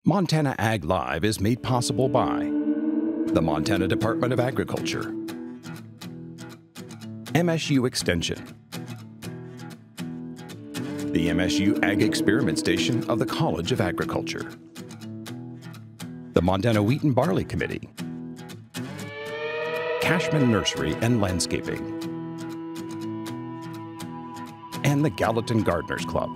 Montana Ag Live is made possible by the Montana Department of Agriculture, MSU Extension, the MSU Ag Experiment Station of the College of Agriculture, the Montana Wheat and Barley Committee, Cashman Nursery and Landscaping, and the Gallatin Gardeners Club.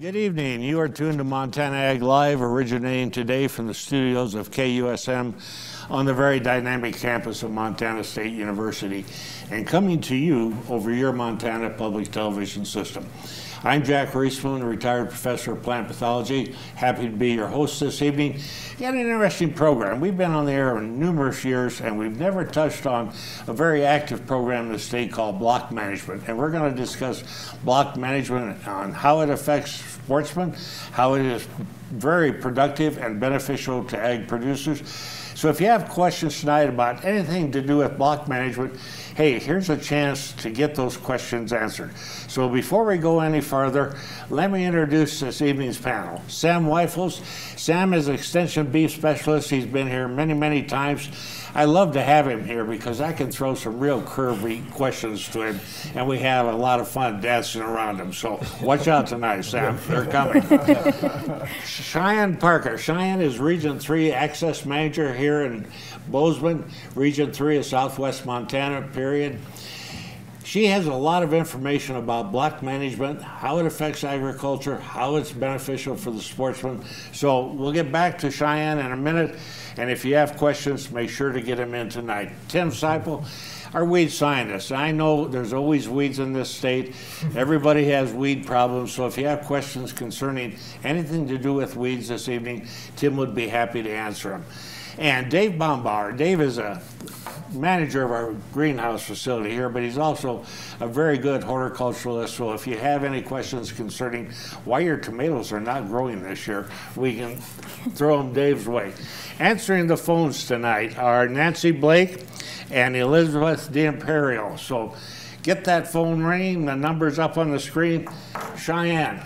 Good evening. You are tuned to Montana Ag Live, originating today from the studios of KUSM on the very dynamic campus of Montana State University, and coming to you over your Montana Public Television system. I'm Jack Reesman, a retired professor of plant pathology. Happy to be your host this evening. You had an interesting program. We've been on the air in numerous years, and we've never touched on a very active program in the state called block management. And we're going to discuss block management on how it affects sportsmen, how it is very productive and beneficial to ag producers. So if you have questions tonight about anything to do with block management, hey, here's a chance to get those questions answered. So before we go any further, let me introduce this evening's panel. Sam Weifels. Sam is Extension Beef Specialist. He's been here many, many times. I love to have him here because I can throw some real curvy questions to him, and we have a lot of fun dancing around him. So watch out tonight, Sam. They're coming. Cheyanne Parker. Cheyanne is Region 3 Access Manager here in Bozeman, Region 3 of Southwest Montana, period. She has a lot of information about block management, how it affects agriculture, how it's beneficial for the sportsman. So we'll get back to Cheyanne in a minute, and if you have questions, make sure to get them in tonight. Tim Seipel, our weed scientist. I know there's always weeds in this state. Everybody has weed problems, so if you have questions concerning anything to do with weeds this evening, Tim would be happy to answer them. And Dave Baumbauer. Dave is a manager of our greenhouse facility here, but he's also a very good horticulturalist. So if you have any questions concerning why your tomatoes are not growing this year, we can throw them Dave's way. Answering the phones tonight are Nancy Blake and Elizabeth D'Imperio. So get that phone ringing. The number's up on the screen. Cheyanne,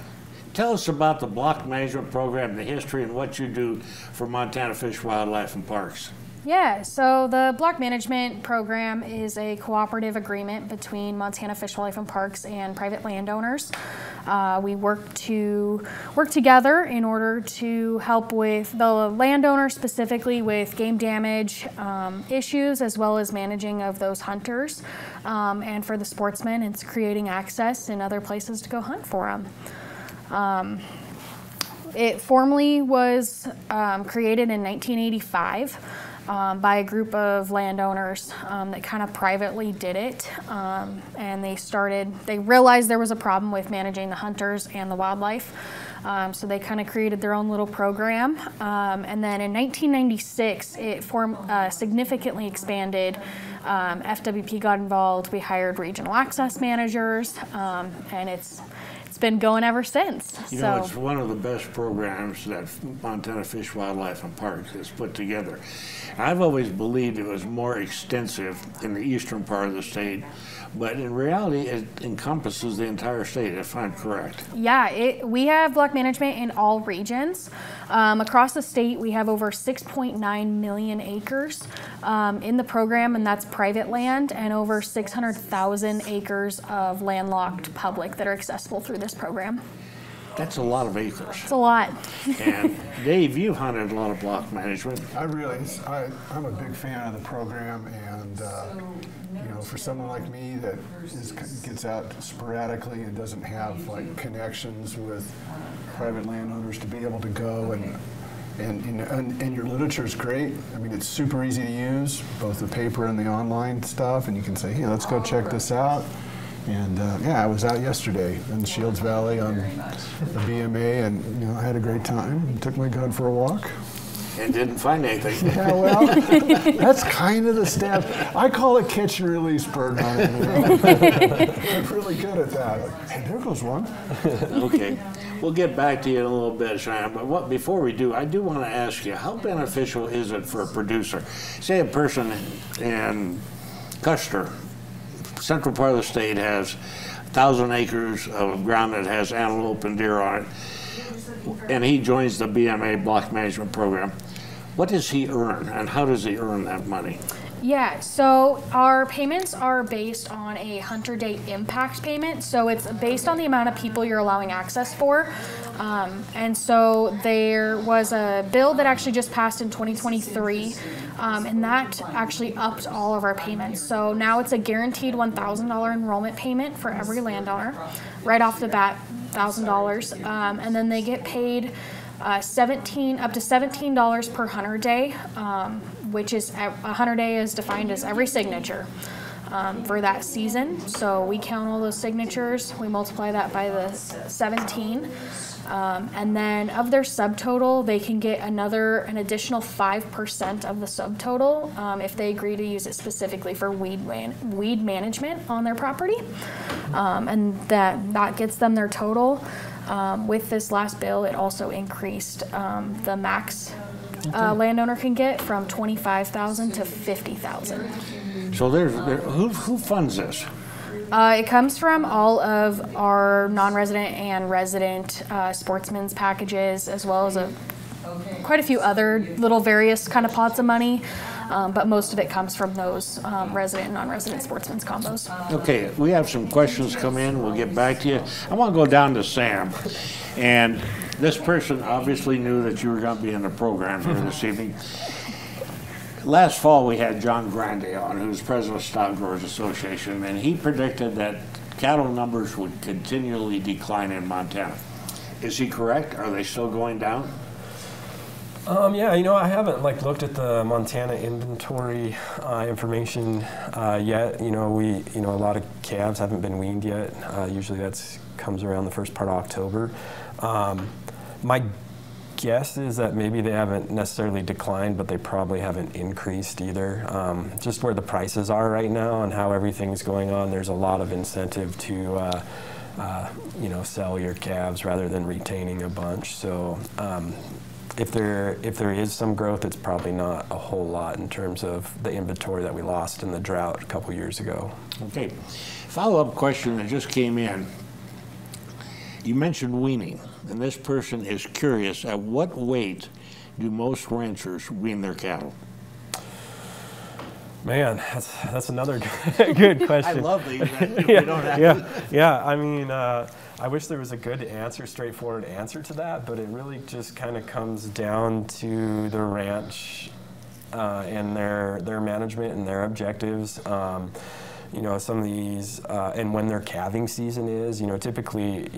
tell us about the block management program, the history, and what you do for Montana Fish, Wildlife, and Parks. Yeah, so the block management program is a cooperative agreement between Montana Fish, Wildlife, and Parks and private landowners. We work together in order to help with the landowner, specifically with game damage issues, as well as managing of those hunters. And for the sportsmen, it's creating access and other places to go hunt for them. It formally was created in 1985 by a group of landowners that kind of privately did it. And they realized there was a problem with managing the hunters and the wildlife. So they kind of created their own little program. And then in 1996, it significantly expanded. FWP got involved. We hired regional access managers, and it's been going ever since. You know, it's one of the best programs that Montana Fish, Wildlife, and Parks has put together. I've always believed it was more extensive in the eastern part of the state, but in reality, it encompasses the entire state, if I'm correct. Yeah, we have block management in all regions. Across the state, we have over 6.9 million acres in the program, and that's private land, and over 600,000 acres of landlocked public that are accessible through this program. That's a lot of acres. It's a lot. And Dave, you've hunted a lot of block management. I'm a big fan of the program, and you know, for someone like me that gets out sporadically and doesn't have like connections with private landowners to be able to go and your literature is great. I mean, it's super easy to use, both the paper and the online stuff, and you can say, hey, let's go check this out. And yeah, I was out yesterday in Shields Valley on the BMA, and you know, I had a great time. Took my gun for a walk. and didn't find anything. Yeah, well, that's kind of the step. I call it catch and release bird hunting. I'm really good at that. Hey, there goes one. Okay. We'll get back to you in a little bit, Cheyanne, but before we do, I do want to ask you, how beneficial is it for a producer? Say a person in Custer, central part of the state, has 1,000 acres of ground that has antelope and deer on it, and he joins the BMA Block Management Program. What does he earn, and how does he earn that money? Yeah, so our payments are based on a Hunter Day impact payment. So it's based on the amount of people you're allowing access for. And so there was a bill that actually just passed in 2023, and that actually upped all of our payments. So now it's a guaranteed $1,000 enrollment payment for every landowner, right off the bat, $1,000. And then they get paid up to $17 per Hunter Day, which is a Hunter Day is defined as every signature for that season. So we count all those signatures, we multiply that by the 17, and then of their subtotal, they can get an additional 5% of the subtotal if they agree to use it specifically for weed management on their property, and that gets them their total. With this last bill, it also increased the max landowner can get from $25,000 to $50,000. So who funds this? It comes from all of our non-resident and resident sportsmen's packages, as well as quite a few other little various kind of pots of money. But most of it comes from those resident and non-resident sportsmen's combos. Okay, we have some questions come in. We'll get back to you. I want to go down to Sam. And this person obviously knew that you were going to be in the program here this evening. Last fall, we had John Grande on, who's president of Stock Growers Association, and he predicted that cattle numbers would continually decline in Montana. Is he correct? Are they still going down? Yeah, I haven't looked at the Montana inventory information yet. A lot of calves haven't been weaned yet. Usually that comes around the first part of October. My guess is that maybe they haven't necessarily declined, but they probably haven't increased either. Just where the prices are right now and how everything's going on, there's a lot of incentive to sell your calves rather than retaining a bunch. So. If there is some growth, it's probably not a whole lot in terms of the inventory that we lost in the drought a couple years ago. Okay. Follow-up question that just came in. You mentioned weaning, and this person is curious, at what weight do most ranchers wean their cattle? Man, that's another good question. I love these. We don't have yeah. I mean, I wish there was a good straightforward answer to that, but it really just kind of comes down to the ranch and their management and their objectives. Some of these, and when their calving season is, typically,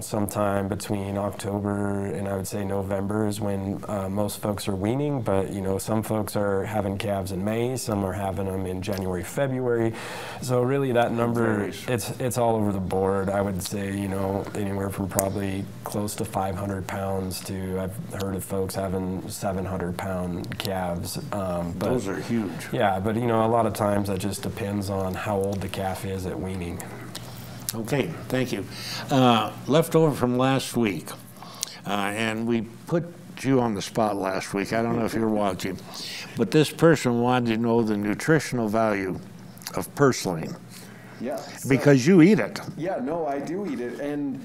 sometime between October and I would say November is when most folks are weaning, but, some folks are having calves in May, some are having them in January, February. So really that number, it's all over the board. I would say, anywhere from probably close to 500 pounds to, I've heard of folks having 700-pound calves. But those are huge. Yeah, but, a lot of times that just depends on how old the calf is at weaning. Okay, thank you. Left over from last week, and we put you on the spot last week. I don't know if you're watching, but this person wanted to know the nutritional value of purslane. Yeah. Because you eat it. Yeah, no, I do eat it, and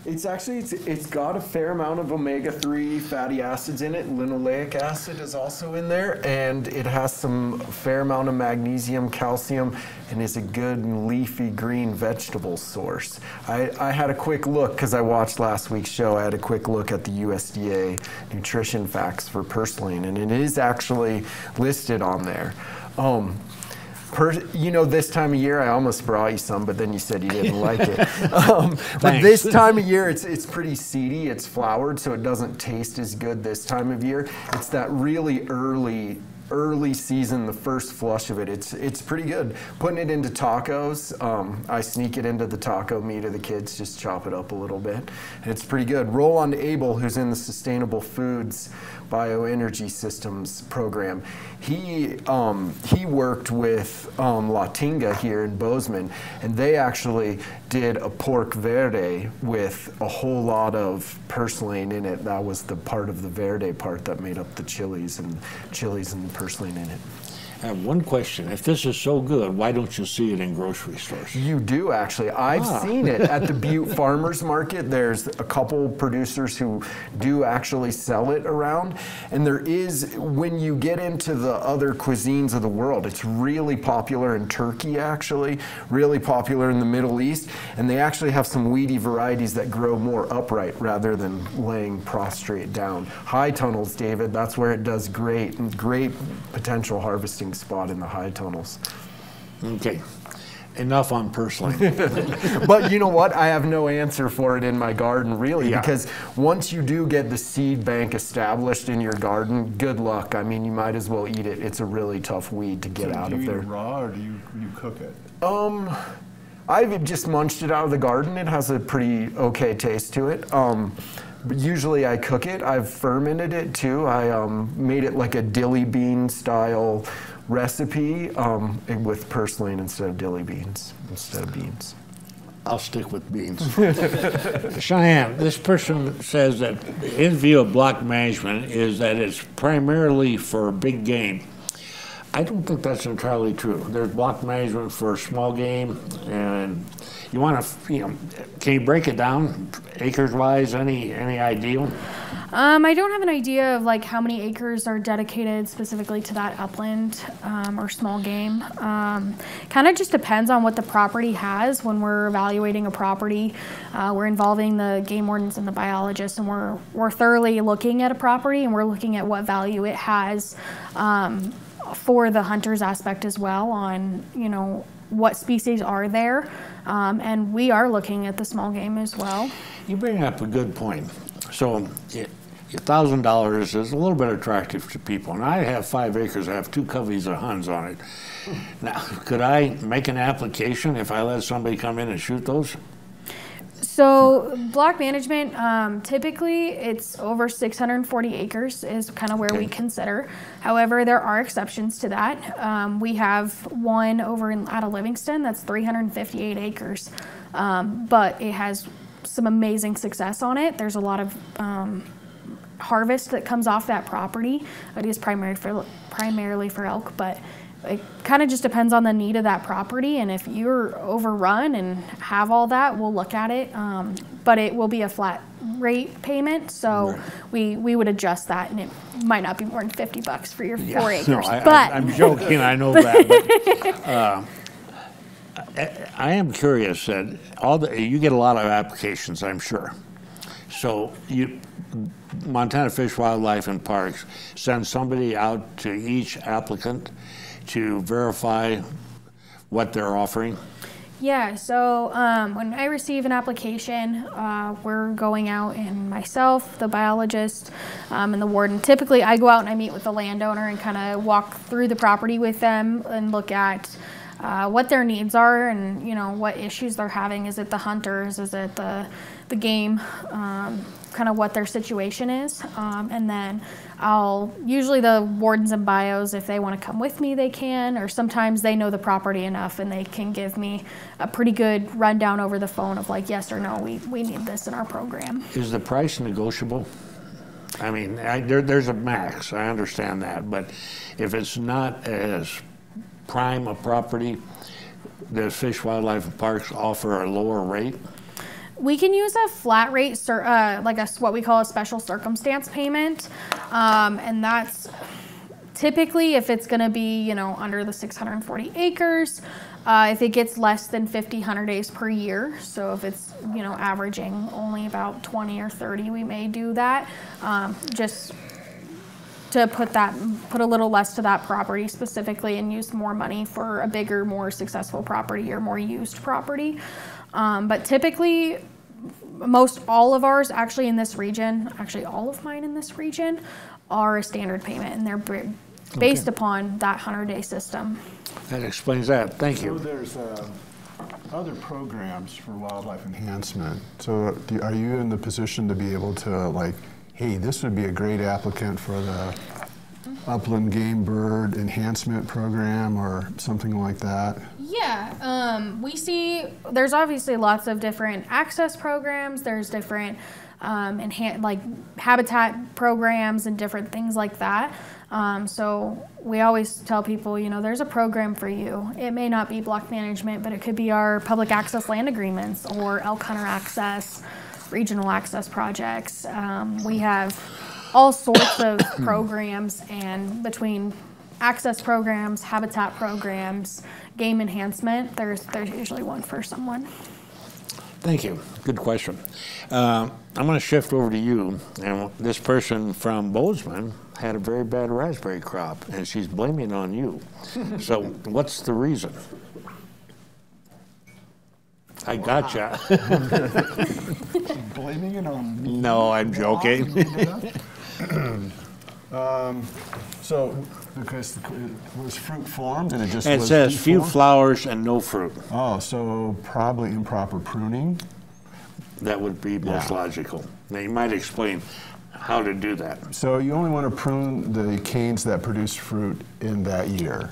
it's got a fair amount of omega-3 fatty acids in it. Linoleic acid is also in there, and it has some fair amount of magnesium, calcium, and is a good leafy green vegetable source. I had a quick look, because I watched last week's show, I had a quick look at the USDA nutrition facts for purslane, and it is actually listed on there. This time of year, I almost brought you some, but then you said you didn't like it. But this time of year, it's pretty seedy. It's flowered, so it doesn't taste as good this time of year. It's that really early early season, the first flush of it, it's pretty good. Putting it into tacos, I sneak it into the taco meat of the kids, just chop it up a little bit. And it's pretty good. Roll on to Abel, who's in the Sustainable Foods Bioenergy Systems program. He worked with La Tinga here in Bozeman, and they actually did a pork verde with a whole lot of purslane in it. That was the part of the verde part that made up the chilies and the purslane in it. I have one question. If this is so good, why don't you see it in grocery stores? You do, actually. I've seen it at the Butte Farmers Market. There's a couple producers who do actually sell it around. And there is, when you get into the other cuisines of the world, it's really popular in Turkey, actually, really popular in the Middle East. And they actually have some weedy varieties that grow more upright rather than laying prostrate down. High tunnels, David, that's where it does great, and great potential harvesting spot in the high tunnels. Okay, enough on purslane. But you know what? I have no answer for it in my garden, really, because once you do get the seed bank established in your garden, good luck. I mean, you might as well eat it. It's a really tough weed to get out of there. Do you eat it raw, or do you cook it? I've just munched it out of the garden. It has a pretty okay taste to it. But usually I cook it. I've fermented it too. I made it like a dilly bean style recipe with purslane instead of dilly beans, instead of beans. I'll stick with beans. Cheyanne, this person says that his view of block management is that it's primarily for big game. I don't think that's entirely true. There's block management for small game, and you want to, can you break it down acres-wise? Any ideal? I don't have an idea of like how many acres are dedicated specifically to that upland or small game. Kind of just depends on what the property has. When we're evaluating a property, we're involving the game wardens and the biologists, and we're thoroughly looking at a property, and we're looking at what value it has for the hunters aspect as well on, what species are there. And we are looking at the small game as well. You bring up a good point. So $1,000 is a little bit attractive to people. And I have 5 acres. I have 2 coveys of huns on it. Now, could I make an application if I let somebody come in and shoot those? So block management, typically it's over 640 acres is kind of where we consider. However, there are exceptions to that. We have one over out of Livingston that's 358 acres, but it has some amazing success on it. There's a lot of harvest that comes off that property. It is primarily for elk, but it kind of just depends on the need of that property, and if you're overrun and have all that, we'll look at it, but it will be a flat rate payment, so we would adjust that, and it might not be more than $50 for your 4 acres. No, but I'm joking, I know that, but I am curious that you get a lot of applications, I'm sure. So Montana Fish, Wildlife, and Parks send somebody out to each applicant to verify what they're offering? Yeah, so when I receive an application, we're going out, and myself, the biologist, and the warden, typically I go out and I meet with the landowner and kind of walk through the property with them and look at what their needs are and what issues they're having. Is it the hunters? Is it the game? Kind of what their situation is, and then usually the wardens and bios, if they want to come with me, they can, or sometimes they know the property enough and they can give me a pretty good rundown over the phone of like, yes or no, we need this in our program. Is the price negotiable? I mean, there's a max, I understand that, but if it's not as prime a property, does Fish, Wildlife, and Parks offer a lower rate? We can use a flat rate, like what we call a special circumstance payment, and that's typically if it's going to be, under the 640 acres. If it gets less than 50 hunter days per year, so if it's, averaging only about 20 or 30, we may do that, just to put a little less to that property specifically and use more money for a bigger, more successful property or more used property. But typically, most all of ours actually in this region, actually all of mine in this region, are a standard payment, and they're based upon that 100-day system. That explains that. Thank So you. there's other programs for wildlife enhancement. So are you in the position to be able to, like, hey, this would be a great applicant for the upland game bird enhancement program or something like that? Yeah, we see there's obviously lots of different access programs. There's different like habitat programs and different things like that. So we always tell people, you know, there's a program for you. It may not be block management, but it could be our public access land agreements or elk hunter access, regional access projects. We have all sorts of programs, and between access programs, habitat programs, game enhancement, there's usually one for someone. Thank you. Good question. I'm going to shift over to you. And this person from Bozeman had a very bad raspberry crop, and she's blaming it on you. So what's the reason? I gotcha. Blaming it on me? No, I'm joking. So, because it was fruit formed and it just And it was says few deformed? flowers and no fruit. Oh, so probably improper pruning. That would be most logical. Now, you might explain how to do that. So you only want to prune the canes that produce fruit in that year,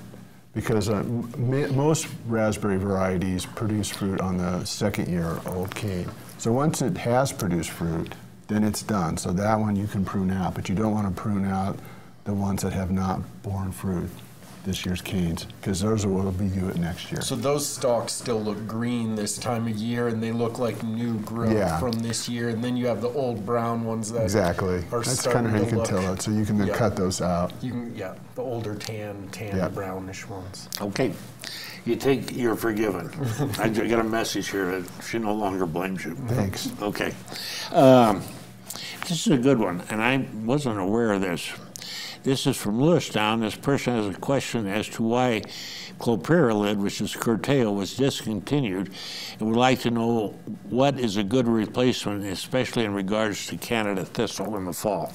because most raspberry varieties produce fruit on the second year old cane. So once it has produced fruit, then it's done. So that one you can prune out, but you don't want to prune out the ones that have not borne fruit, this year's canes, because those will be due it next year. So those stalks still look green this time of year, and they look like new growth from this year. And then you have the old brown ones that Exactly. are That's starting kind of how you to can look. tell it. So you can then cut those out. You can, the older tan brownish ones. Okay. You're forgiven. I got a message here that she no longer blames you. Thanks. Okay. This is a good one, and I wasn't aware of this. This is from Lewistown. This person has a question as to why clopyralid, which is curtail, was discontinued, and would like to know what is a good replacement, especially in regards to Canada thistle in the fall.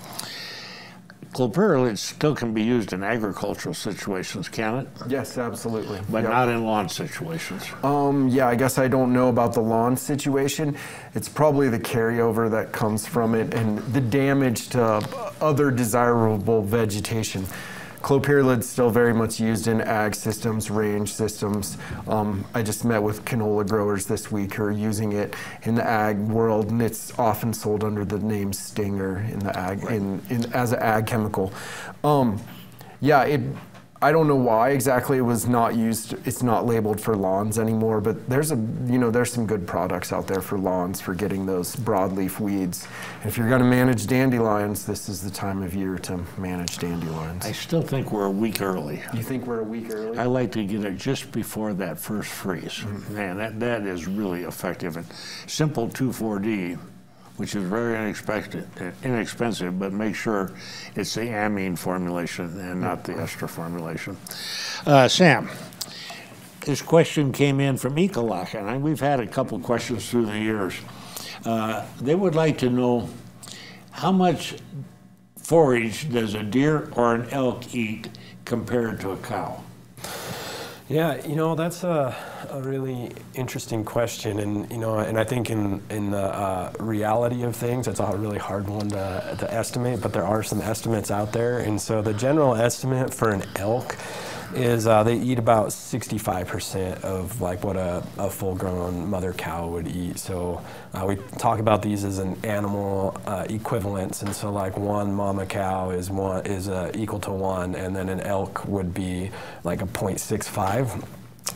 Clopyralid still can be used in agricultural situations, can it? Yes, absolutely. But not in lawn situations. Yeah, I guess I don't know about the lawn situation. It's probably the carryover that comes from it and the damage to other desirable vegetation. Clopyralid's still very much used in ag systems, range systems. I just met with canola growers this week who are using it in the ag world, and it's often sold under the name Stinger in the ag, as an ag chemical. I don't know why exactly it was not used. It's not labeled for lawns anymore, but there's some good products out there for lawns for getting those broadleaf weeds. And if you're going to manage dandelions, this is the time of year to manage dandelions. I still think we're a week early. You think we're a week early? I like to get it just before that first freeze. Man, that is really effective. And simple 2,4-D, which is very inexpensive, but make sure it's the amine formulation and not the ester formulation. Sam, this question came in from Ecolach, and we've had a couple questions through the years. They would like to know how much forage does a deer or an elk eat compared to a cow? Yeah, that's a really interesting question, and I think in the reality of things, it's a really hard one to estimate, but there are some estimates out there, and so the general estimate for an elk is they eat about 65% of like what a full-grown mother cow would eat. So we talk about these as an animal equivalence, and so like one mama cow is equal to 1, and then an elk would be like a 0.65,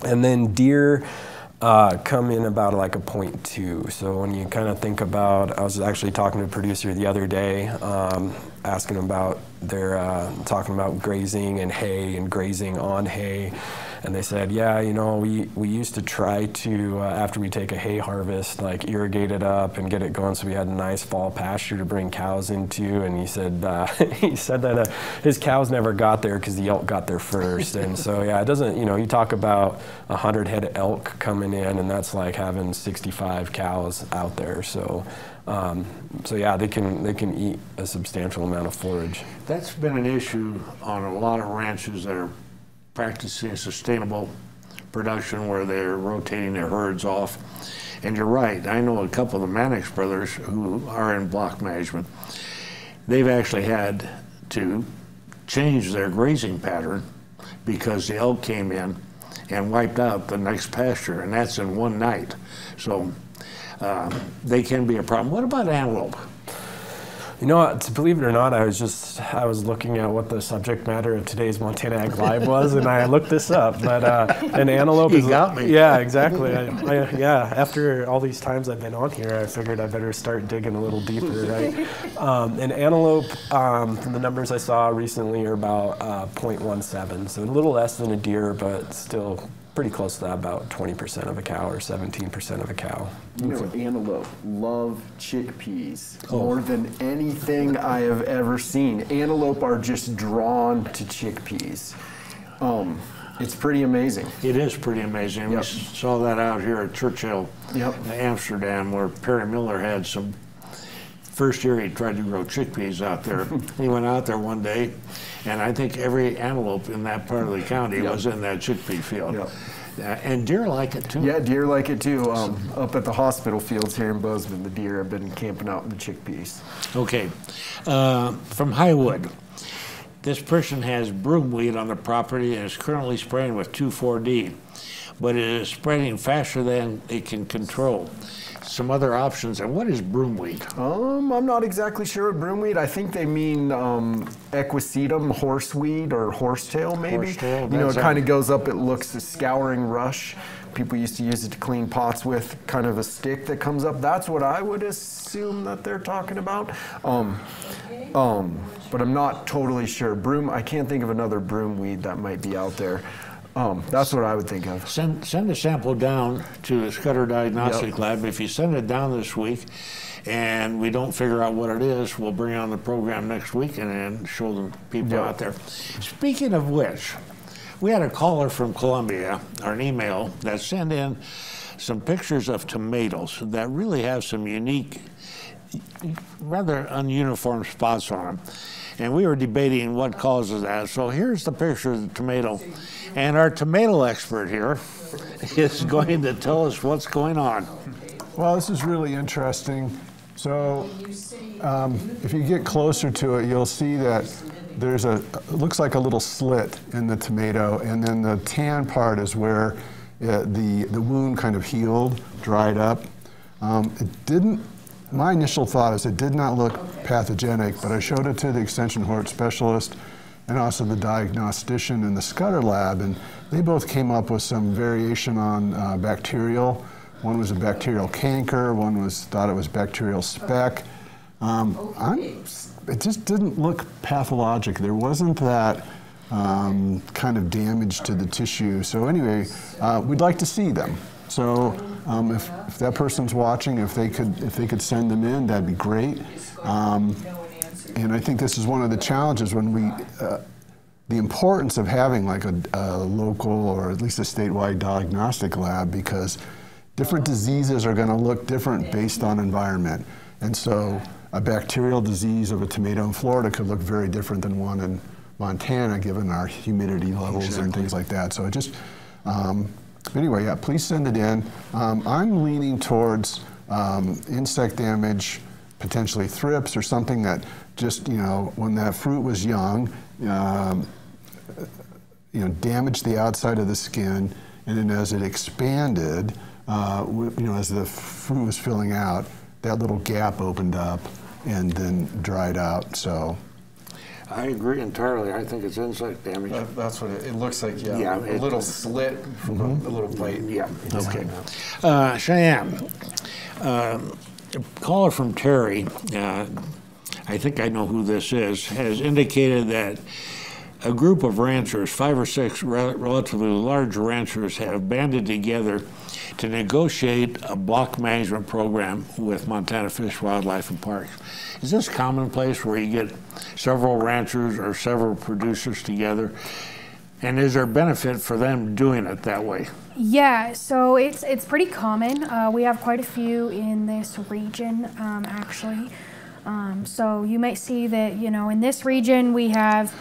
and then deer come in about like a 0.2. So when you kind of think about, I was actually talking to a producer the other day, asking about talking about grazing and hay and grazing on hay. And they said, yeah, you know, we used to try to, after we take a hay harvest, like irrigate it up and get it going so we had a nice fall pasture to bring cows into. And he said that his cows never got there because the elk got there first. And so, yeah, it doesn't, you know, you talk about 100 head of elk coming in, and that's like having 65 cows out there. So, so yeah, they can eat a substantial amount of forage. That's been an issue on a lot of ranches that are practicing sustainable production where they're rotating their herds off. And you're right, I know a couple of the Mannix brothers who are in block management. They've actually had to change their grazing pattern because the elk came in and wiped out the next pasture, and that's in one night. So they can be a problem. What about antelope? You know, to believe it or not, I was looking at what the subject matter of today's Montana Ag Live was, and I looked this up. But an antelope You got me. Yeah, exactly. Yeah, after all these times I've been on here, I figured I better start digging a little deeper, right? An antelope, from the numbers I saw recently, are about 0.17, so a little less than a deer, but still pretty close to that, about 20% of a cow or 17% of a cow. You know, antelope love chickpeas more than anything I have ever seen. Antelope are just drawn to chickpeas. It's pretty amazing. It is pretty amazing. Yep. We saw that out here at Churchill, Amsterdam, where Perry Miller had some. First year he tried to grow chickpeas out there. He went out there one day, and I think every antelope in that part of the county was in that chickpea field. And deer like it too. Yeah, deer like it too. Up at the hospital fields here in Bozeman, the deer have been camping out in the chickpeas. Okay, from Highwood. This person has broomweed on the property and is currently spraying with 2,4-D, but it is spreading faster than it can control. Some other options, and what is broomweed? I'm not exactly sure what broomweed. I think they mean equisetum, horseweed, or horsetail maybe. Horsetail, you know, it kind of goes up, it looks a scouring rush. People used to use it to clean pots with, kind of a stick that comes up. That's what I would assume that they're talking about. But I'm not totally sure. I can't think of another broomweed that might be out there. That's what I would think of. Send a sample down to the Scudder Diagnostic Lab. If you send it down this week and we don't figure out what it is, we'll bring it on the program next week and show the people out there. Speaking of which, we had a caller from Columbia, or an email, that sent in some pictures of tomatoes that really have some unique, rather ununiform spots on them. And we were debating what causes that. So here's the picture of the tomato. And our tomato expert here is going to tell us what's going on. Well, this is really interesting. So if you get closer to it, you'll see that there's it looks like a little slit in the tomato, and then the tan part is where the wound kind of healed, dried up. My initial thought is it did not look pathogenic, but I showed it to the extension hort specialist and also the diagnostician in the Scudder lab, and they both came up with some variation on bacterial. One was a bacterial canker, one thought it was bacterial speck. It just didn't look pathologic. There wasn't that kind of damage to the tissue. So anyway, we'd like to see them. So if that person's watching, if they could send them in, that'd be great. And I think this is one of the challenges when the importance of having like a local or at least a statewide diagnostic lab, because different diseases are going to look different based on environment. And so a bacterial disease of a tomato in Florida could look very different than one in Montana, given our humidity levels and things like that. So it just, anyway, yeah, please send it in. I'm leaning towards insect damage, potentially thrips or something that just, when that fruit was young, damaged the outside of the skin, and then as it expanded, as the fruit was filling out, that little gap opened up and then dried out. So I agree entirely. I think it's insect damage. That's what it looks like, a little slit from a little bite. Yeah, okay. Cheyanne, a caller from Terry, I think I know who this is, has indicated that a group of ranchers, 5 or 6 relatively large ranchers, have banded together to negotiate a block management program with Montana Fish, Wildlife, and Parks. Is this commonplace where you get several ranchers or several producers together? And is there benefit for them doing it that way? Yeah, so it's pretty common. We have quite a few in this region, actually. So you might see that, you know, in this region we have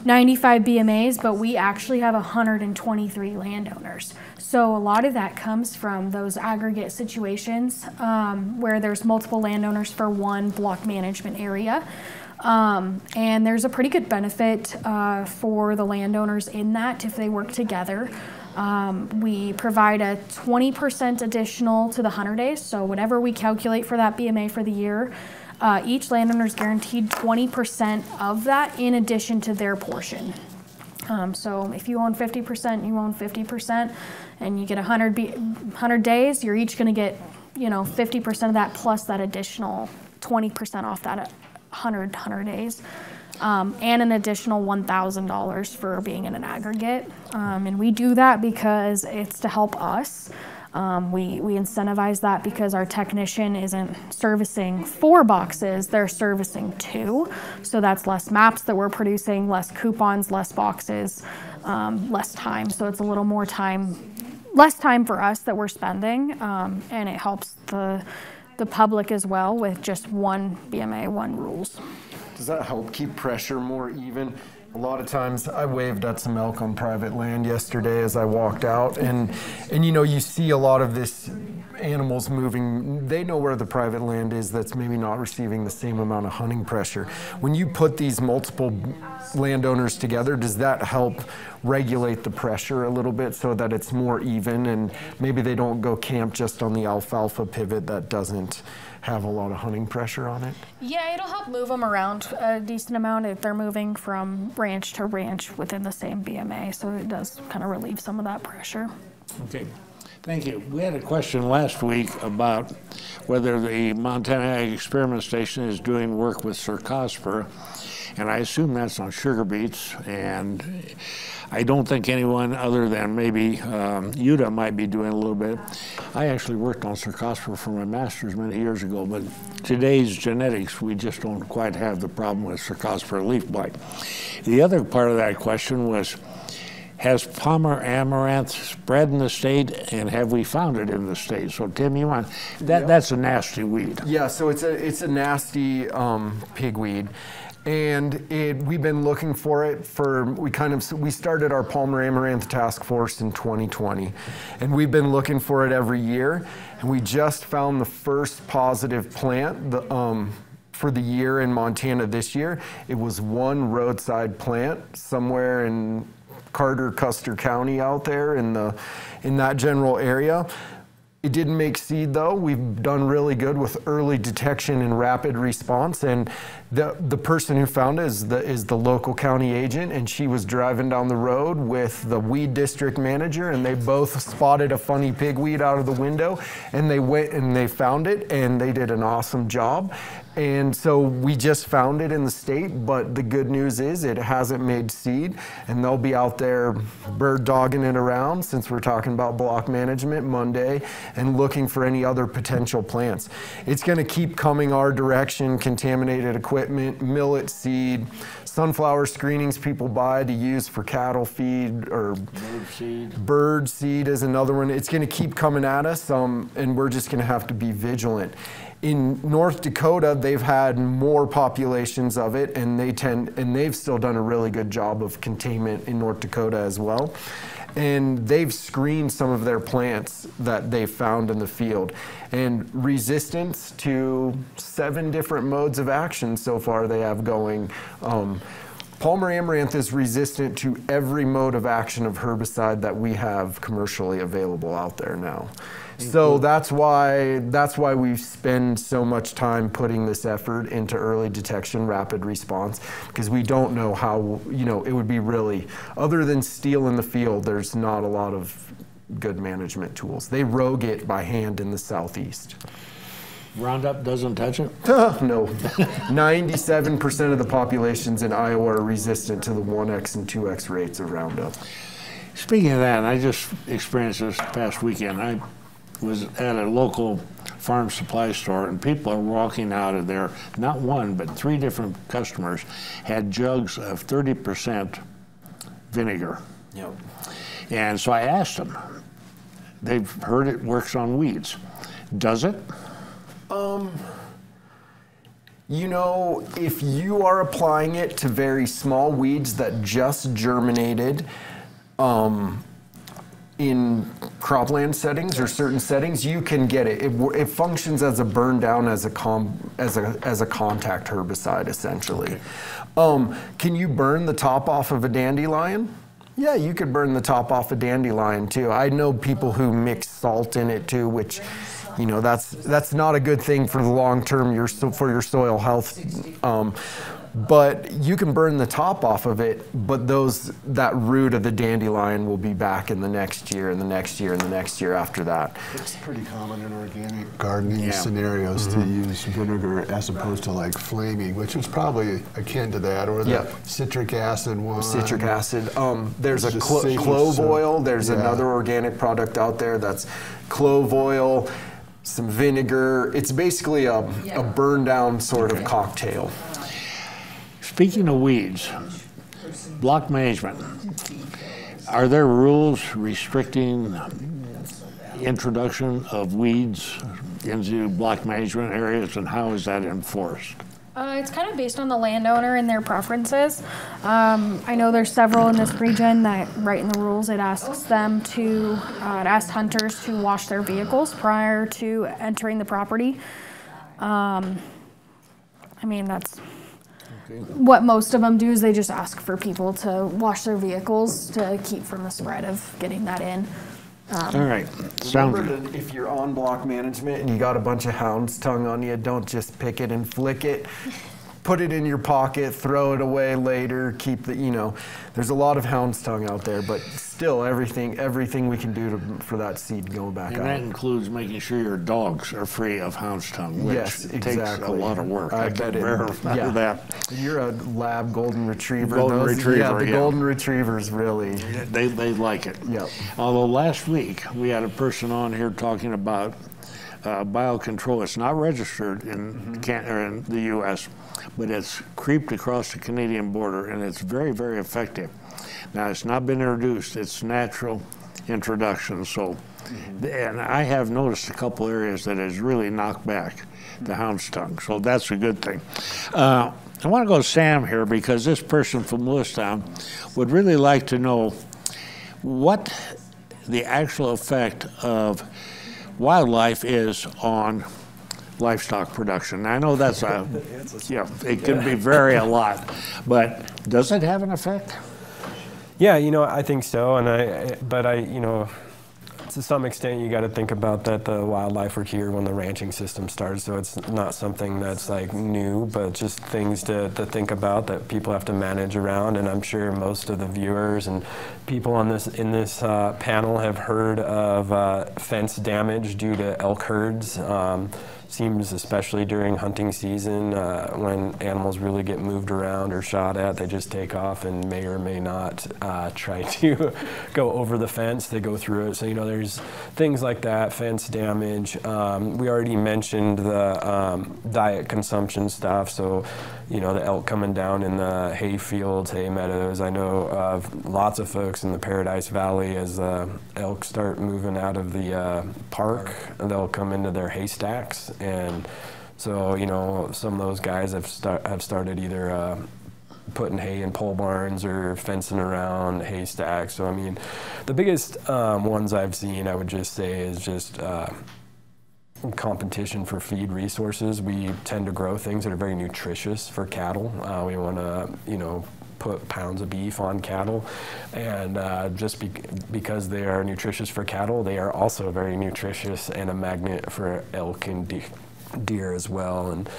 95 BMAs, but we actually have 123 landowners. So a lot of that comes from those aggregate situations where there's multiple landowners for one block management area. And there's a pretty good benefit for the landowners in that if they work together. We provide a 20% additional to the 100 days, so whatever we calculate for that BMA for the year, each landowner is guaranteed 20% of that in addition to their portion. So if you own 50%, you own 50%, and you get 100 days, you're each going to get, you know, 50% of that plus that additional 20% off that 100 days. And an additional $1,000 for being in an aggregate. And we do that because it's to help us. We incentivize that because our technician isn't servicing 4 boxes, they're servicing 2. So that's less maps that we're producing, less coupons, less boxes, less time. So it's a little more time, less time for us that we're spending, and it helps the public as well with just one BMA, one rules. Does that help keep pressure more even? A lot of times, I waved at some elk on private land yesterday as I walked out, and you know, you see a lot of this animals moving. They know where the private land is that's maybe not receiving the same amount of hunting pressure. When you put these multiple landowners together, does that help regulate the pressure a little bit so that it's more even, and maybe they don't go camp just on the alfalfa pivot that doesn't have a lot of hunting pressure on it? Yeah, it'll help move them around a decent amount if they're moving from ranch to ranch within the same BMA, so it does kind of relieve some of that pressure. Okay, thank you. We had a question last week about whether the Montana Ag Experiment Station is doing work with Cercospora, and I assume that's on sugar beets, and I don't think anyone other than maybe Utah might be doing a little bit. I actually worked on Cercospora for my master's many years ago, but today's genetics, we just don't quite have the problem with Cercospora leaf blight. The other part of that question was, has Palmer amaranth spread in the state, and have we found it in the state? So Tim, you want that? That's a nasty weed. Yeah, so it's a nasty pigweed. And we've been looking for it we started our Palmer Amaranth Task Force in 2020. And we've been looking for it every year. And we just found the first positive plant for the year in Montana this year. It was one roadside plant somewhere in Custer County out there in that general area. It didn't make seed though. We've done really good with early detection and rapid response, and the person who found it is the local county agent, and she was driving down the road with the weed district manager, and they both spotted a funny pigweed out of the window, and they went and they found it, and they did an awesome job. And so we just found it in the state, but the good news is it hasn't made seed, and they'll be out there bird dogging it around, since we're talking about block management, Monday, and looking for any other potential plants. It's going to keep coming our direction: contaminated equipment, millet seed, sunflower screenings people buy to use for cattle feed, or bird seed is another one. It's going to keep coming at us, and we're just going to have to be vigilant. In North Dakota, they've had more populations of it, and they've still done a really good job of containment in North Dakota as well. And they've screened some of their plants that they found in the field, and resistance to 7 different modes of action so far they have going. Palmer amaranth is resistant to every mode of action of herbicide that we have commercially available out there now. So that's why we spend so much time putting this effort into early detection, rapid response, because we don't know how, it would be really, other than steel in the field, there's not a lot of good management tools. They rogue it by hand in the southeast. Roundup doesn't touch it? No. 97% of the populations in Iowa are resistant to the 1X and 2X rates of Roundup. Speaking of that, I just experienced this past weekend. I was at a local farm supply store, and people are walking out of there, not one, but 3 different customers had jugs of 30% vinegar. Yep. And so I asked them, they've heard it works on weeds. Does it? You know, if you are applying it to very small weeds that just germinated in cropland settings or certain settings, you can get it. It functions as a burn down as a contact herbicide, essentially. Okay. Can you burn the top off of a dandelion? Yeah, you could burn the top off a dandelion too. I know people who mix salt in it too, which, you know, that's not a good thing for the long term for your soil health. But you can burn the top off of it, but that root of the dandelion will be back in the next year and the next year and the next year after that. It's pretty common in organic gardening scenarios to use vinegar as opposed to like flaming, which is probably akin to that, or the citric acid one. Citric acid. There's a clove oil. There's another organic product out there that's clove oil, some vinegar. It's basically a burn down sort of cocktail. Speaking of weeds, block management, are there rules restricting introduction of weeds into block management areas, and how is that enforced? It's kind of based on the landowner and their preferences. I know there's several in this region that right in the rules it asks them to, it asks hunters to wash their vehicles prior to entering the property. I mean, that's what most of them do, is they just ask for people to wash their vehicles to keep from the spread of getting that in. All right. Remember that if you're on block management and you got a bunch of hound's tongue on you, don't just pick it and flick it. Put it in your pocket, throw it away later, keep the, you know, there's a lot of hound's tongue out there, but still everything we can do for that seed going back out. And that includes making sure your dogs are free of hound's tongue, which takes a lot of work. I bet that. You're a lab golden retriever. Golden retriever, golden retrievers really. They like it. Yep. Although last week we had a person on here talking about biocontrol. It's not registered in the U.S., but it's creeped across the Canadian border, and it's very, very effective. Now, it's not been introduced. It's natural introduction. So, and I have noticed a couple areas that has really knocked back the hound's tongue. So that's a good thing. I want to go to Sam here, because this person from Lewistown would really like to know what the actual effect of wildlife is on livestock production. I know that's it can be vary a lot, but does it have an effect? Yeah, you know, I think so, but you know, to some extent, you got to think about that the wildlife were here when the ranching system started, so it's not something that's like new, but just things to think about that people have to manage around. And I'm sure most of the viewers and people in this panel have heard of fence damage due to elk herds. Seems especially during hunting season, when animals really get moved around or shot at, they just take off and may or may not try to go over the fence. They go through it. So, you know, there's things like that, fence damage. We already mentioned the diet consumption stuff. So, you know, the elk coming down in the hay fields, hay meadows. I know of lots of folks in the Paradise Valley, as elk start moving out of the park, they'll come into their haystacks. And so, you know, some of those guys have started either putting hay in pole barns or fencing around haystacks. So, I mean, the biggest ones I've seen, I would just say, is just competition for feed resources. We tend to grow things that are very nutritious for cattle. We want to, you know, put pounds of beef on cattle, and just because they are nutritious for cattle, they are also very nutritious and a magnet for elk and deer as well. And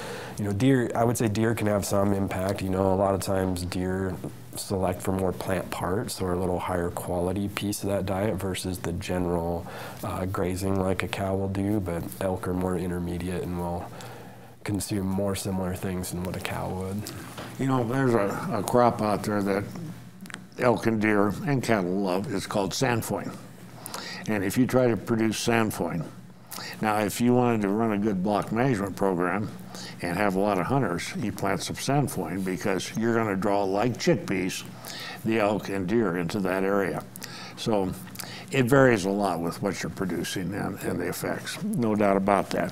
deer, I would say deer can have some impact. A lot of times deer select for more plant parts or a little higher quality piece of that diet versus the general grazing like a cow will do, but elk are more intermediate and will consume more similar things than what a cow would. There's a crop out there that elk and deer and cattle love. It's called sandfoin. And if you try to produce sandfoin, now if you wanted to run a good block management program and have a lot of hunters, you plant some sandfoin because you're going to draw, like chickpeas, the elk and deer into that area. So it varies a lot with what you're producing and the effects, no doubt about that.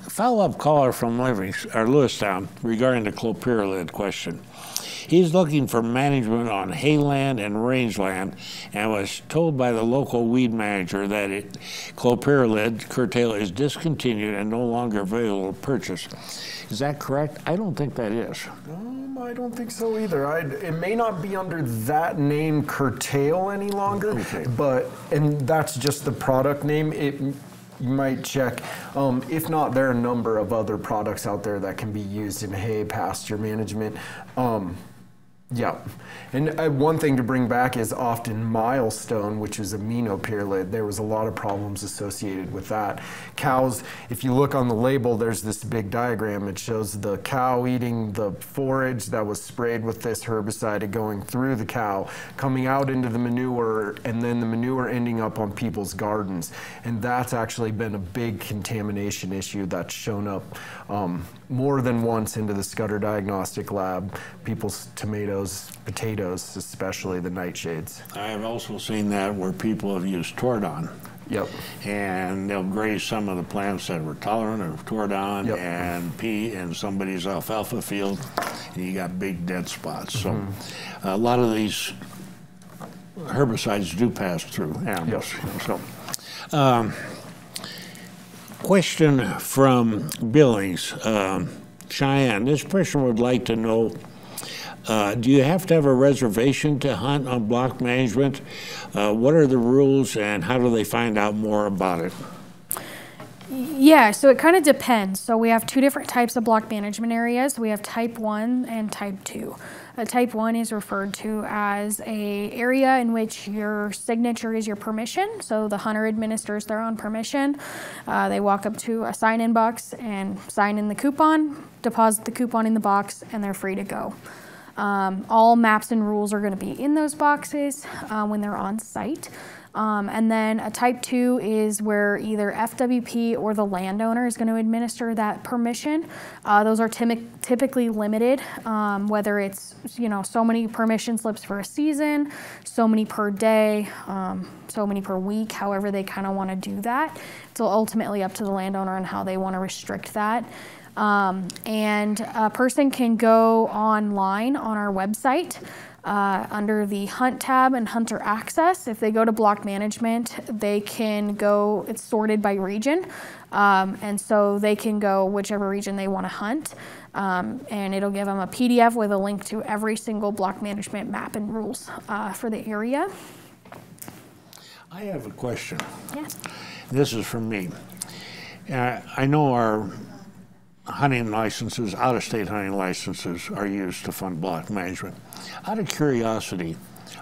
Follow-up caller from Lewistown regarding the clopyralid question. He's looking for management on hayland and rangeland and was told by the local weed manager that clopyralid curtail is discontinued and no longer available to purchase. Is that correct? I don't think that is. I don't think so either. It may not be under that name curtail any longer, okay. And that's just the product name. You might check. If not, there are a number of other products out there that can be used in hay pasture management. Yeah, and one thing to bring back is often milestone, which is aminopyralid. There was a lot of problems associated with that. Cows, if you look on the label, there's this big diagram. It shows the cow eating the forage that was sprayed with this herbicide going through the cow, coming out into the manure, and then the manure ending up on people's gardens. And that's actually been a big contamination issue that's shown up more than once into the Scudder Diagnostic Lab. People's tomatoes, potatoes, especially the nightshades. I have also seen that where people have used Tordon. Yep. And they'll graze some of the plants that were tolerant of Tordon Yep. and pea in somebody's alfalfa field, and you got big dead spots. So a lot of these herbicides do pass through animals. Yep. So, question from Billings. Cheyanne, this person would like to know, do you have to have a reservation to hunt on block management? What are the rules and how do they find out more about it? Yeah, so it kind of depends. So we have two different types of block management areas. We have type 1 and type 2. Type 1 is referred to as an area in which your signature is your permission. So the hunter administers their own permission. They walk up to a sign-in box and sign in the coupon, deposit the coupon in the box, and they're free to go. All maps and rules are going to be in those boxes when they're on site. And then a type 2 is where either FWP or the landowner is going to administer that permission. Those are typically limited, whether it's, so many permission slips for a season, so many per day, so many per week, however they kind of want to do that. It's ultimately up to the landowner on how they want to restrict that. And a person can go online on our website under the Hunt tab and Hunter Access. If they go to Block Management, they can go, it's sorted by region, and so they can go whichever region they want to hunt, and it'll give them a PDF with a link to every single Block Management map and rules for the area. I have a question. Yes. This is from me. I know our hunting licenses, out-of-state hunting licenses, are used to fund block management. Out of curiosity,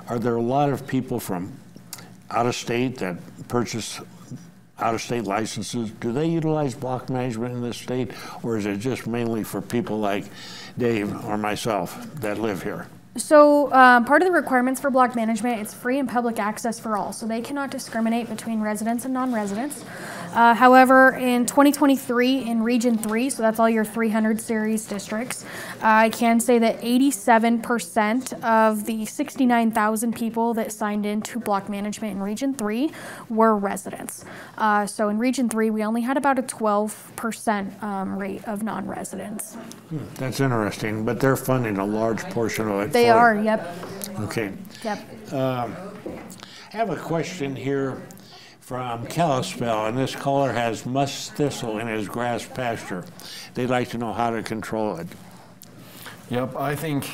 are there a lot of people from out-of-state that purchase out-of-state licenses? Do they utilize block management in this state, or is it just mainly for people like Dave or myself that live here? So part of the requirements for block management, it's free and public access for all. So they cannot discriminate between residents and non-residents. However, in 2023 in Region 3, so that's all your 300 series districts, I can say that 87% of the 69,000 people that signed into block management in Region 3 were residents. So in Region 3, we only had about a 12% rate of non-residents. That's interesting, but they're funding a large portion of it. They are, yep. Okay. Yep. I have a question here from Kalispell, and this caller has musk thistle in his grass pasture. They'd like to know how to control it. Yep, I think,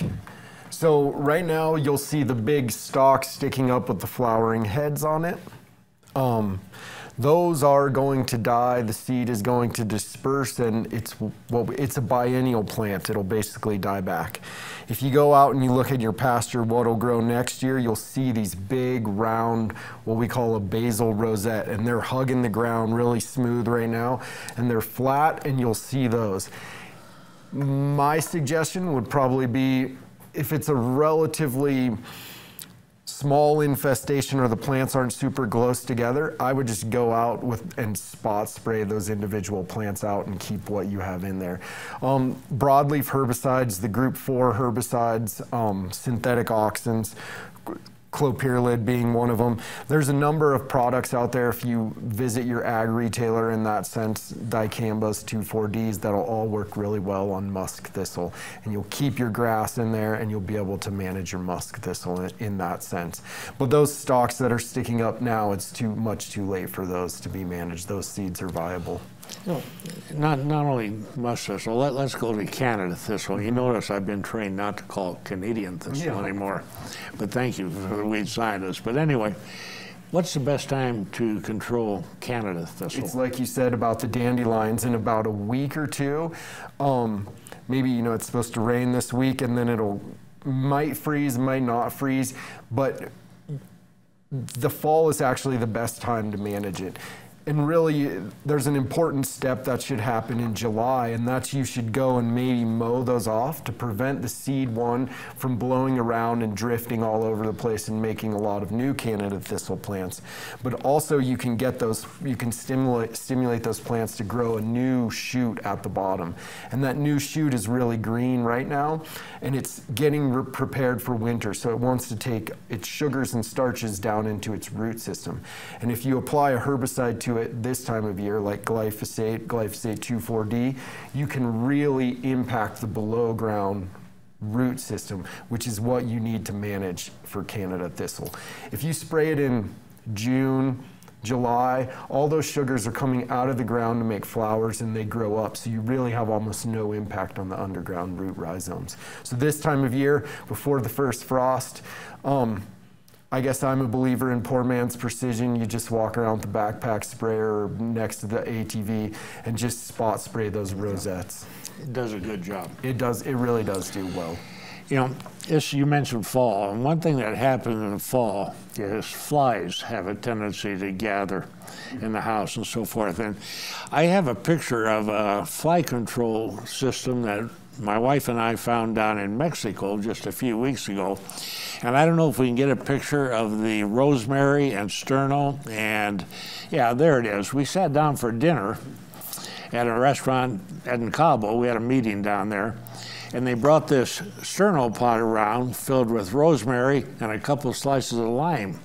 so right now you'll see the big stalk sticking up with the flowering heads on it. those are going to die, the seed is going to disperse, and it's a biennial plant. It'll basically die back. If you go out and you look at your pasture, what'll grow next year, you'll see these big, round, what we call a basal rosette, and they're hugging the ground really smooth right now, and they're flat, and you'll see those. My suggestion would probably be, if it's a relatively small infestation or the plants aren't super close together, I would just go out and spot spray those individual plants out and keep what you have in there. Broadleaf herbicides, the group 4 herbicides, synthetic auxins, clopyralid being one of them. There's a number of products out there. If you visit your ag retailer in that sense, dicambas, 2,4-Ds, that'll all work really well on musk thistle. And you'll keep your grass in there and you'll be able to manage your musk thistle in that sense. But those stalks that are sticking up now, it's much too late for those to be managed. Those seeds are viable. No, not only musk thistle, let's go to Canada thistle. You notice I've been trained not to call it Canadian thistle anymore, but thank you for the weed scientist. But anyway, what's the best time to control Canada thistle? It's like you said about the dandelions, in about a week or two. Maybe, you know, it's supposed to rain this week and then might freeze, might not freeze, but the fall is actually the best time to manage it. And really, there's an important step that should happen in July, and that's you should go and maybe mow those off to prevent the seed from blowing around and drifting all over the place and making a lot of new Canada thistle plants. But also you can stimulate those plants to grow a new shoot at the bottom. And that new shoot is really green right now, and it's getting prepared for winter. So it wants to take its sugars and starches down into its root system. And if you apply a herbicide to it this time of year, like glyphosate 2,4-D, you can really impact the below ground root system, which is what you need to manage for Canada thistle. If you spray it in June, July, all those sugars are coming out of the ground to make flowers and they grow up, so you really have almost no impact on the underground root rhizomes. So this time of year, before the first frost, I guess I'm a believer in poor man's precision. You just walk around with the backpack sprayer next to the ATV and just spot spray those rosettes. It does a good job. It does. It really does do well. You know, you mentioned fall, and one thing that happens in the fall is flies have a tendency to gather in the house and so forth. And I have a picture of a fly control system that my wife and I found down in Mexico just a few weeks ago. And I don't know if we can get a picture of the rosemary and sterno. And yeah, there it is. We sat down for dinner at a restaurant in Cabo. We had a meeting down there. And they brought this sterno pot around filled with rosemary and a couple of slices of lime.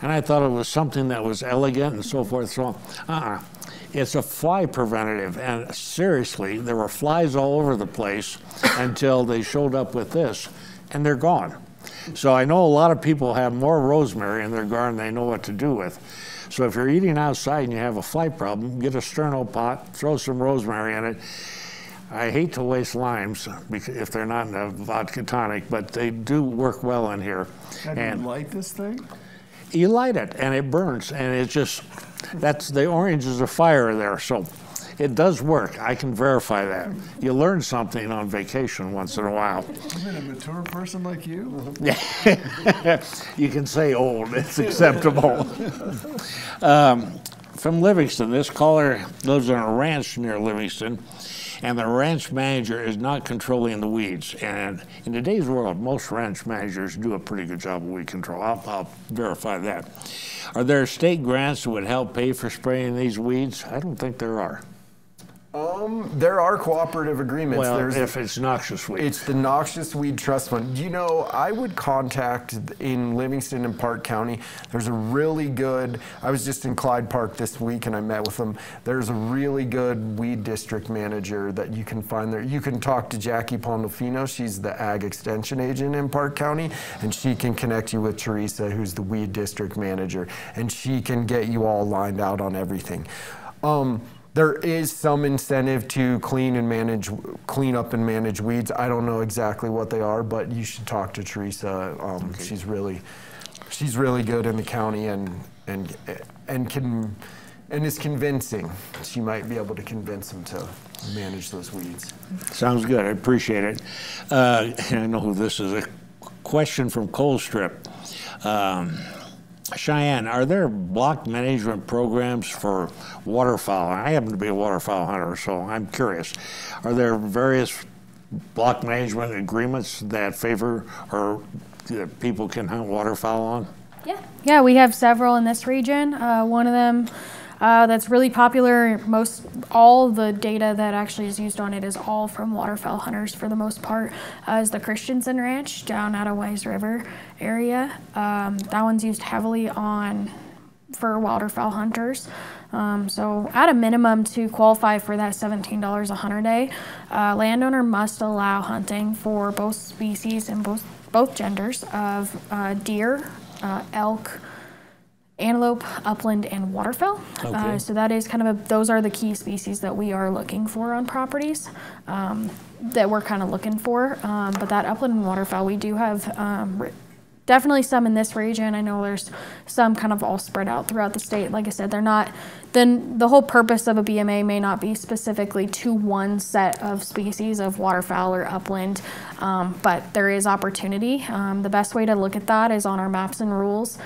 And I thought it was something that was elegant and so forth. So, it's a fly preventative. And seriously, there were flies all over the place until they showed up with this, and they're gone. So I know a lot of people have more rosemary in their garden they know what to do with. So if you're eating outside and you have a fly problem, get a sterno pot, throw some rosemary in it. I hate to waste limes if they're not in a vodka tonic, but they do work well in here. Have you light this thing? You light it and it burns, and it just, that's the orange is a fire there. So it does work. I can verify that. You learn something on vacation once in a while. Even a mature person like you? You can say old, it's acceptable. From Livingston, this caller lives on a ranch near Livingston, and the ranch manager is not controlling the weeds. And in today's world, most ranch managers do a pretty good job of weed control. I'll verify that. Are there state grants that would help pay for spraying these weeds? I don't think there are. There are cooperative agreements. Well, if it's noxious weed. It's the Noxious Weed Trust Fund. You know, I would contact in Livingston and Park County. There's a really good, I was just in Clyde Park this week and I met with them. There's a really good weed district manager that you can find there. You can talk to Jackie Pandolfino. She's the ag extension agent in Park County, and she can connect you with Teresa, who's the weed district manager, and she can get you all lined out on everything. There is some incentive to clean up and manage weeds. I don't know exactly what they are, but you should talk to Teresa. Okay. She's really good in the county and and is convincing. She might be able to convince him to manage those weeds. Sounds good. I appreciate it. I know this is a question from Cold Strip. Cheyanne, are there block management programs for waterfowl? I happen to be a waterfowl hunter, so I'm curious. Are there various block management agreements that favor or that people can hunt waterfowl on? Yeah, we have several in this region. One of them that's really popular, all the data that actually is used on it is all from waterfowl hunters for the most part, is the Christensen Ranch down out of Wise River area. That one's used heavily for waterfowl hunters. So at a minimum, to qualify for that $17 a hunter day, landowner must allow hunting for both species and both genders of deer, elk, antelope, upland, and waterfowl. Okay. So that is those are the key species that we are looking for on properties, that we're kind of looking for. But that upland and waterfowl, we do have definitely some in this region. I know there's some kind of all spread out throughout the state. Like I said, they're not, then the whole purpose of a BMA may not be specifically to one set of species of waterfowl or upland, but there is opportunity. The best way to look at that is on our maps and rules.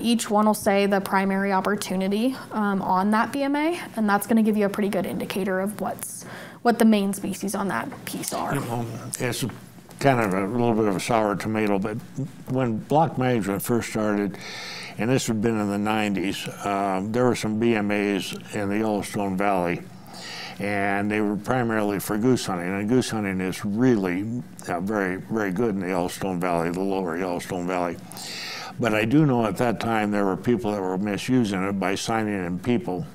Each one will say the primary opportunity on that BMA, and that's going to give you a pretty good indicator of what the main species on that piece are. It's kind of a little bit of a sour tomato, but when block management first started, and this had been in the 90s, there were some BMAs in the Yellowstone Valley, and they were primarily for goose hunting. And goose hunting is really very, very good in the Yellowstone Valley, the lower Yellowstone Valley. But I do know at that time there were people that were misusing it by signing in people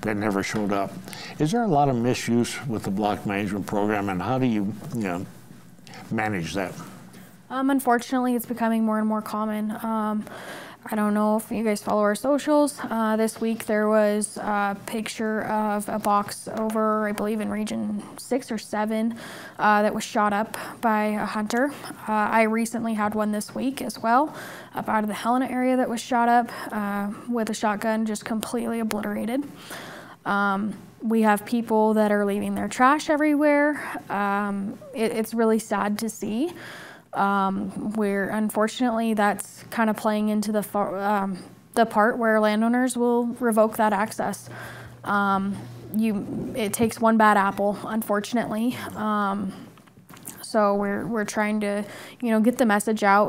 that never showed up. Is there a lot of misuse with the block management program, and how do you manage that? Unfortunately, it's becoming more and more common. I don't know if you guys follow our socials. This week there was a picture of a box over, I believe in region 6 or 7, that was shot up by a hunter. I recently had one this week as well, up out of the Helena area, that was shot up with a shotgun, just completely obliterated. We have people that are leaving their trash everywhere. It's really sad to see. Where unfortunately that's kind of playing into the part where landowners will revoke that access. It takes one bad apple, unfortunately. So we're trying to, get the message out.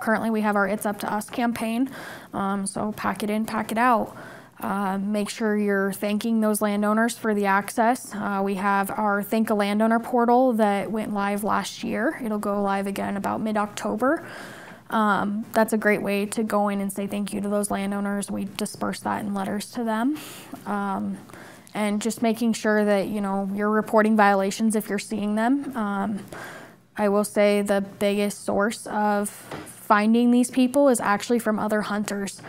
Currently we have our It's Up to Us campaign. So pack it in, pack it out. Make sure you're thanking those landowners for the access. We have our Thank a Landowner portal that went live last year. It'll go live again about mid-October. That's a great way to go in and say thank you to those landowners. We disperse that in letters to them. And just making sure that, you're reporting violations if you're seeing them. I will say the biggest source of finding these people is actually from other hunters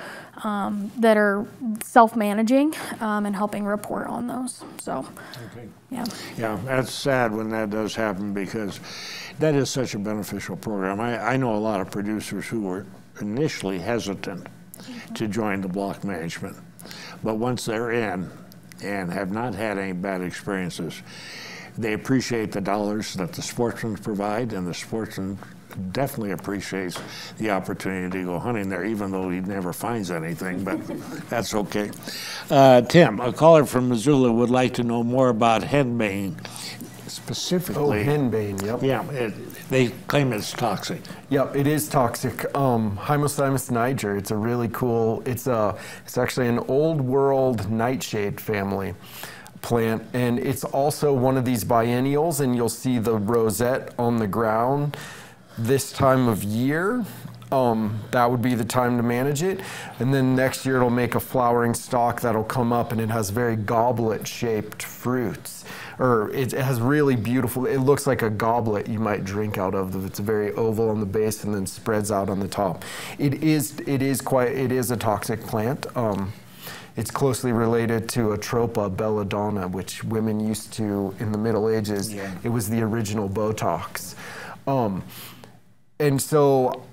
that are self-managing and helping report on those. So, okay. Yeah, that's sad when that does happen, because that is such a beneficial program. I know a lot of producers who were initially hesitant to join the block management, but once they're in and have not had any bad experiences, they appreciate the dollars that the sportsmen provide, and the sportsman definitely appreciates the opportunity to go hunting there, even though he never finds anything, but that's okay. Tim, a caller from Missoula would like to know more about henbane specifically. Oh, henbane, yep. Yeah, they claim it's toxic. Yep, it is toxic. Hymethymus niger, it's a really cool, it's actually an old world nightshade family plant, and it's also one of these biennials, and you'll see the rosette on the ground this time of year. That would be the time to manage it. And then next year it'll make a flowering stalk that'll come up, and it has very goblet-shaped fruits. Or it has really beautiful, it looks like a goblet you might drink out of. It's very oval on the base and then spreads out on the top. It is a toxic plant. It's closely related to Atropa belladonna, which women used to, in the Middle Ages, it was the original Botox. And so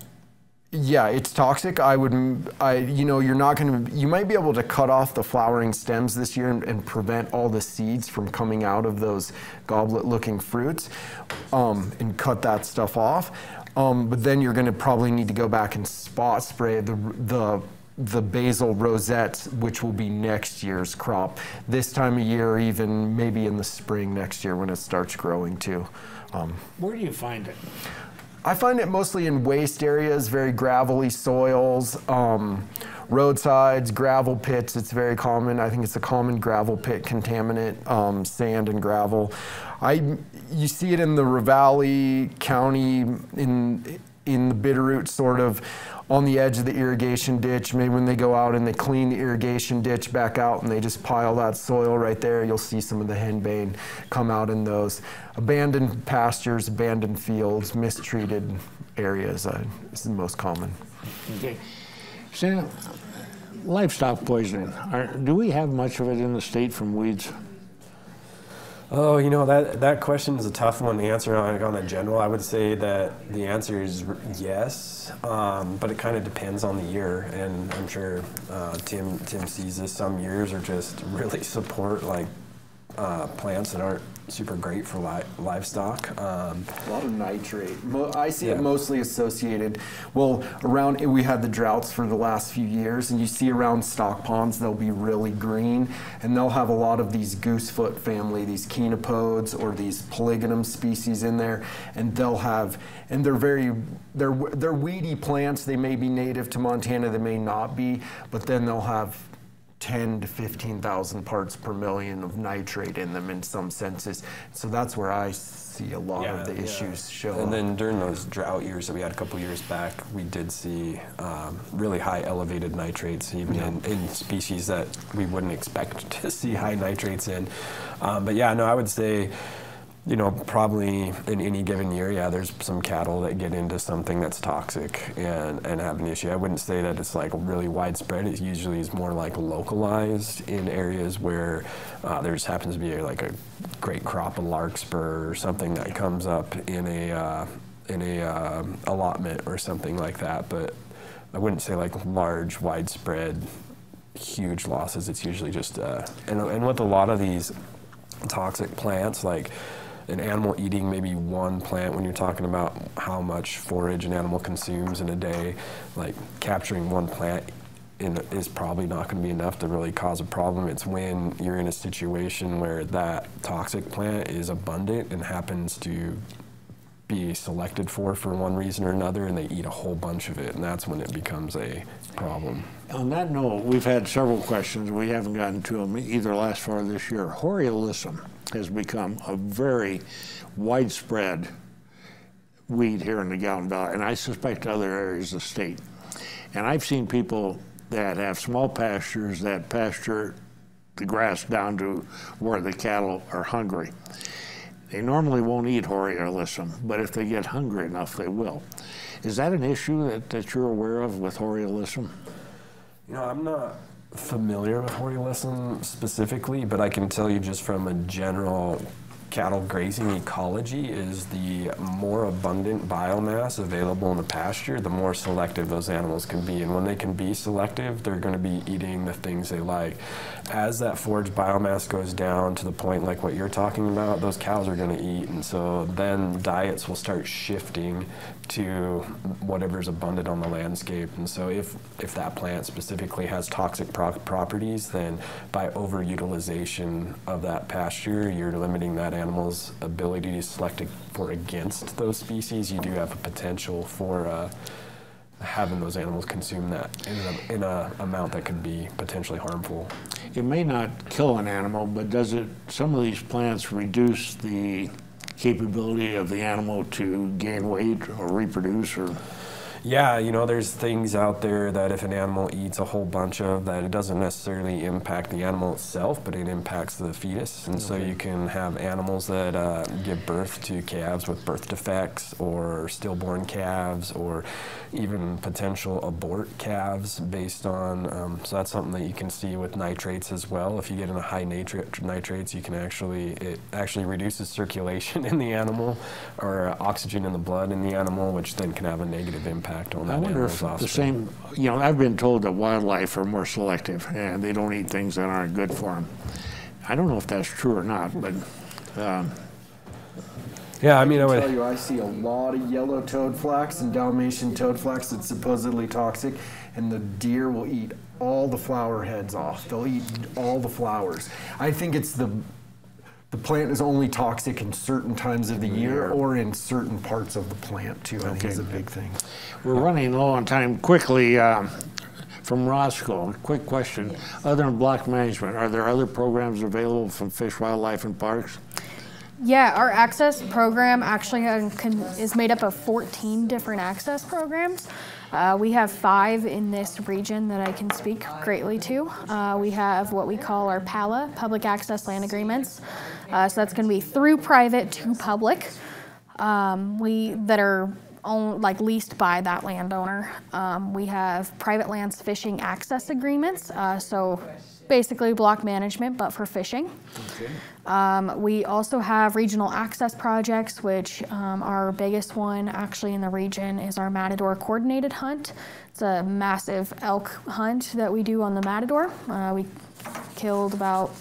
Yeah, it's toxic. You're not going to, you might be able to cut off the flowering stems this year and prevent all the seeds from coming out of those goblet-looking fruits, and cut that stuff off. But then you're going to probably need to go back and spot spray the basil rosettes, which will be next year's crop. This time of year, or even maybe in the spring next year when it starts growing too. Where do you find it? I find it mostly in waste areas, very gravelly soils, roadsides, gravel pits. It's very common. I think it's a common gravel pit contaminant, sand and gravel. You see it in the Ravalli County, in the Bitterroot, sort of on the edge of the irrigation ditch. Maybe when they go out and they clean the irrigation ditch back out and they just pile that soil right there, you'll see some of the henbane come out in those. Abandoned pastures, abandoned fields, mistreated areas is the most common. Okay. Sam, livestock poisoning, do we have much of it in the state from weeds? Oh, that question is a tough one to answer on a general. I would say that the answer is yes, but it kind of depends on the year, and I'm sure Tim sees this. Some years are just really support plants that aren't super great for livestock. A lot of nitrate. I see it mostly associated, we had the droughts for the last few years, and you see around stock ponds, they'll be really green, and they'll have a lot of these goosefoot family, these chenopodes or these polygonum species in there, and they're weedy plants. They may be native to Montana, they may not be, but then they'll have 10 to 15,000 parts per million of nitrate in them in some senses. So that's where I see a lot of the issues show up. And then during those drought years that we had a couple years back, we did see really high elevated nitrates, even in species that we wouldn't expect to see high nitrates in. I would say, probably in any given year, there's some cattle that get into something that's toxic and have an issue. I wouldn't say that it's really widespread. It usually is more localized in areas where there just happens to be a great crop of larkspur or something that comes up in a allotment or something like that. But I wouldn't say large, widespread, huge losses. It's usually just and with a lot of these toxic plants, an animal eating maybe one plant, when you're talking about how much forage an animal consumes in a day, capturing one plant is probably not going to be enough to really cause a problem. It's when you're in a situation where that toxic plant is abundant and happens to be selected for one reason or another, and they eat a whole bunch of it, and that's when it becomes a problem. On that note, we've had several questions. We haven't gotten to them either last far this year. Horiolism has become a very widespread weed here in the Gallatin Valley, and I suspect other areas of the state. And I've seen people that have small pastures that pasture the grass down to where the cattle are hungry. They normally won't eat horiolism, but if they get hungry enough, they will. Is that an issue that you're aware of with horiolism? I'm not familiar with horiolism specifically, but I can tell you just from a general cattle grazing ecology is the more abundant biomass available in the pasture, the more selective those animals can be. And when they can be selective, they're going to be eating the things they like. As that forage biomass goes down to the point like what you're talking about, those cows are going to eat. And so then diets will start shifting to whatever's abundant on the landscape. And so if that plant specifically has toxic properties, then by overutilization of that pasture, you're limiting that animal's ability to select for against those species. You do have a potential for having those animals consume that in a amount that could be potentially harmful. It may not kill an animal, but does some of these plants reduce the capability of the animal to gain weight or reproduce? Or yeah, there's things out there that if an animal eats a whole bunch of, that it doesn't necessarily impact the animal itself, but it impacts the fetus. And so you can have animals that give birth to calves with birth defects, or stillborn calves, or even potential abort calves based on, so that's something that you can see with nitrates as well. If you get in a high nitrates, it actually reduces circulation in the animal, or oxygen in the blood in the animal, which then can have a negative impact impact on that I wonder animal's if the offspring. same, you know, I've been told that wildlife are more selective and they don't eat things that aren't good for them. I don't know if that's true or not, but Yeah, I mean, I I would. tell you, I see a lot of yellow toad flax and Dalmatian toad flax that's supposedly toxic, and the deer will eat all the flower heads off. They'll eat all the flowers. I think it's the plant is only toxic in certain times of the year or in certain parts of the plant too. I think is a big thing. we're running low on time. Quickly, from Roscoe, quick question. Other than block management, are there other programs available from Fish, Wildlife, and Parks? Yeah, our access program actually is made up of 14 different access programs. We have 5 in this region that I can speak greatly to. We have what we call our PALA, Public Access Land Agreements. So that's going to be through private to public, that are leased by that landowner. We have private lands fishing access agreements, so basically block management, but for fishing. Okay. We also have regional access projects, which our biggest one actually in the region is our Matador coordinated hunt. It's a massive elk hunt that we do on the Matador. We killed about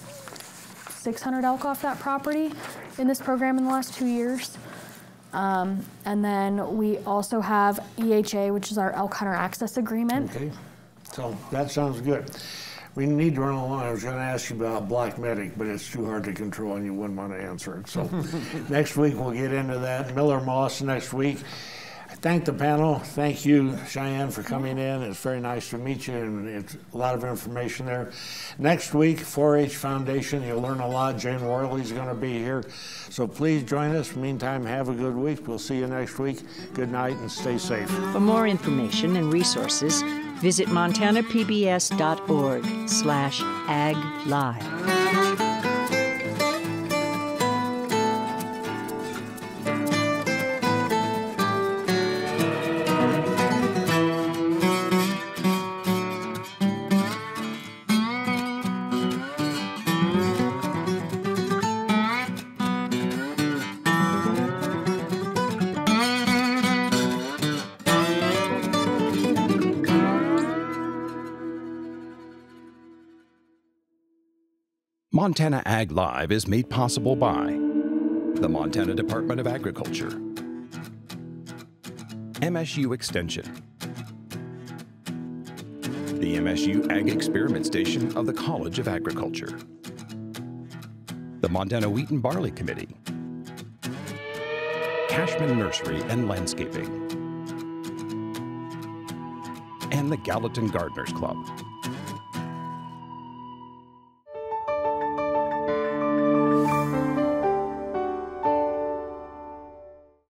600 elk off that property in this program in the last 2 years. And then we also have EHA, which is our elk hunter access agreement. Okay, so that sounds good. We need to run along. I was going to ask you about Black Medic, but it's too hard to control and you wouldn't want to answer it. So next week we'll get into that. Miller Moss next week. I thank the panel. Thank you, Cheyanne, for coming in. It's very nice to meet you, and it's a lot of information there. Next week, 4-H Foundation. You'll learn a lot. Jane Worley's going to be here. So please join us. Meantime, have a good week. We'll see you next week. Good night and stay safe. For more information and resources, visit montanapbs.org/aglive. Montana Ag Live is made possible by the Montana Department of Agriculture, MSU Extension, the MSU Ag Experiment Station of the College of Agriculture, the Montana Wheat and Barley Committee, Cashman Nursery and Landscaping, and the Gallatin Gardeners Club.